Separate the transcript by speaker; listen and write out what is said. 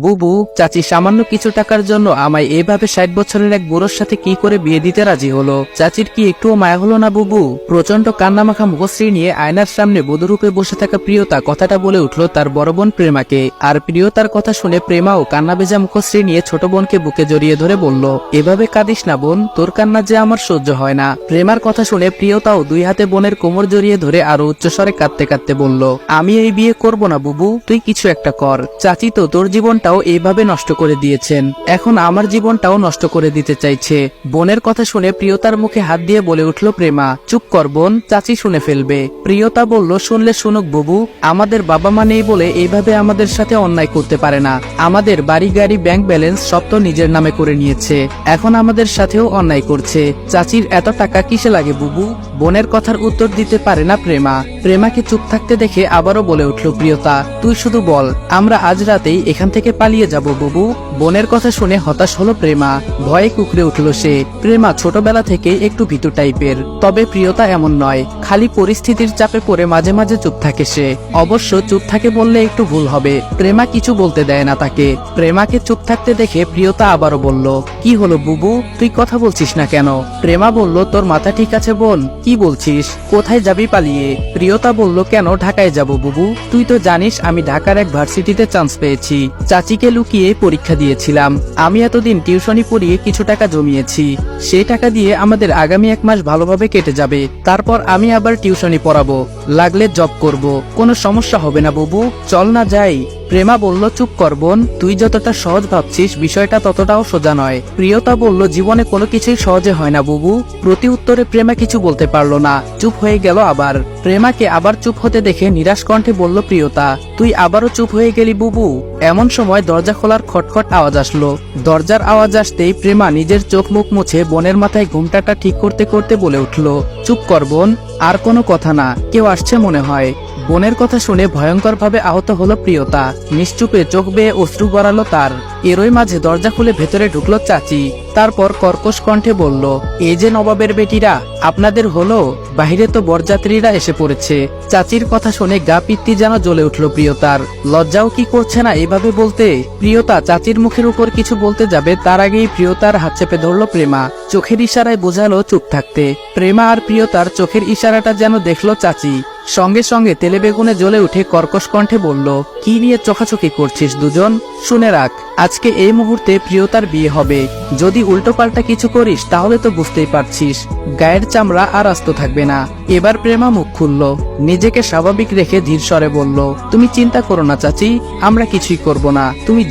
Speaker 1: বুবু, চাচি সামান্য কিছু টাকার জন্য আমায় এইভাবে 60 বছরের এক বুড়োর সাথে কি করে বিয়ে দিতে রাজি হলো? চাচির কি একটুও মায়া হলো না বুবু? প্রচন্ড কান্নামাখা মুখশ্রী নিয়ে আয়নার সামনে বধূরূপে বসে থাকা প্রিয়তা কথাটা বলে উঠল তার বড় বোন প্রেমাকে। আর প্রিয়তার কথা শুনে প্রেমাও কান্না ভেজা মুখশ্রী নিয়ে ছোট বোনকে বুকে জড়িয়ে ধরে বলল, এভাবে কাঁদিস না বোন, তোর কান্না যে আমার সহ্য হয় না। প্রেমার কথা শুনে প্রিয়তাও দুই হাতে বোনের কোমর জড়িয়ে ধরে আরো উচ্চস্বরে কাঁদতে কাঁদতে বলল, আমি এই বিয়ে করব না বুবু, তুই কিছু একটা কর। চাচি তো তোর জীবনটাও এইভাবে নষ্ট করে দিয়েছেন, এখন আমার জীবনটাও নষ্ট করে দিতে চাইছে। বোনের কথা শুনে প্রিয়তার মুখে হাত দিয়ে বলে উঠল প্রেমা, চুপ কর বোন, চাচি শুনে ফেলবে। প্রিয়তা বলল, শুনলে শুনুক বুবু, আমাদের বাবা মা নেই বলে এইভাবে আমাদের সাথে অন্যায় করতে পারে না। আমাদের বাড়ি গাড়ি ব্যাংক ব্যালেন্স সব তো নিজের নামে করে নিয়েছে, এখন আমাদের সাথেও অন্যায় করছে। চাচির এত টাকা কিসে লাগে বুবু? বোনের কথার উত্তর দিতে পারে না প্রেমা। প্রেমাকে চুপ থাকতে দেখে আবারও বলে উঠল প্রিয়তা, তুই শুধু বল, আমরা আজ রাতেই এখান থেকে পালিয়ে যাব বুবু। বোনের কথা শুনে হতাশ হলো প্রেমা, ভয়ে কুকড়ে উঠল সে। প্রেমা ছোটবেলা থেকে একটু ভীতু টাইপের, তবে প্রিয়তা এমন নয়, খালি পরিস্থিতির চাপে পড়ে মাঝে মাঝে চুপ থাকে সে। অবশ্য চুপ থাকে বললে একটু ভুল হবে, প্রেমা কিছু বলতে দেয় না তাকে। প্রেমাকে চুপ থাকতে দেখে প্রিয়তা আবারও বলল, কি হলো বুবু, তুই কথা বলছিস না কেন? প্রেমা বলল, তোর মাথা ঠিক আছে বোন? কি বলছিস, কোথায় যাবি পালিয়ে? প্রিয়তা বলল, কেন ঢাকায় যাব বুবু? তুই তো জানিস আমি ঢাকার এক ভার্সিটিতে চান্স পেয়েছি, চাচিকে লুকিয়ে পরীক্ষা দিয়েছিলাম। আমি এতদিন টিউশনি পড়িয়ে কিছু টাকা জমিয়েছি, সেই টাকা দিয়ে আমাদের আগামী 1 মাস ভালোভাবে কেটে যাবে। তারপর আমি আবার টিউশনি পড়াবো, লাগলে জব করব, কোনো সমস্যা হবে না বুবু, চল না যাই। প্রেমা বলল, চুপ কর বোন, তুই যতটা সহজ ভাবছিস বিষয়টা ততটাও সোজা নয়। প্রিয়তা বলল, জীবনে কোনো কিছুই সহজে হয় না বুবু। প্রতি উত্তরে প্রেমা কিছু বলতে পারলো না, চুপ হয়ে গেল আবার। প্রেমাকে আবার চুপ হতে দেখে নিরাশ কণ্ঠে বলল প্রিয়তা, তুই আবারও চুপ হয়ে গেলি বুবু। এমন সময় দরজা খোলার খটখট আওয়াজ আসলো। দরজার আওয়াজ আসতেই প্রেমা নিজের চোখ মুখ মুছে বোনের মাথায় ঘুমটাটা ঠিক করতে করতে বলে উঠল, চুপ কর বোন, আর কোনো কথা না, কেউ আসছে মনে হয়। বোনের কথা শুনে ভয়ঙ্কর ভাবে আহত হলো প্রিয়তা, নিশ্চুপে চোখ বেয়ে অশ্রু গড়ালো তার। এরই মাঝে দরজা খুলে ভেতরে ঢুকলো চাচি, তারপর কর্কশ কণ্ঠে বলল, এই যে নবাবের বেটিরা, আপনাদের হলো? বাহিরে তো বরযাত্রীরা এসে পড়েছে। চাচির কথা শুনে গা পিত্তি যেন জ্বলে উঠল প্রিয়তার, লজ্জাও কি করছে না এভাবে বলতে? প্রিয়তা চাচির মুখের উপর কিছু বলতে যাবে তার আগেই প্রিয়তার হাত চেপে ধরলো প্রেমা, চোখের ইশারায় বোঝালো চুপ থাকতে। প্রেমা আর প্রিয়তার চোখের ইশারাটা যেন দেখলো চাচি, সঙ্গে সঙ্গে তেলে বেগুনে জ্বলে উঠে কর্কশ কণ্ঠে বলল, কি নিয়ে চোখাচোখি করছিস দুজন? শুনে রাখ, আজকে এই মুহূর্তে প্রিয়তার বিয়ে হবে, যদি উল্টোপাল্টা কিছু করিস তাহলে তো বুঝতেই পারছিস, গায়ের চামড়া আর আস্ত থাকবে না। এবার প্রেমা মুখ খুলল, নিজেকে স্বাভাবিক রেখে ধীর স্বরে বলল, তুমি চিন্তা করো না চাচি, আমরা কিছুই করব না, তুমি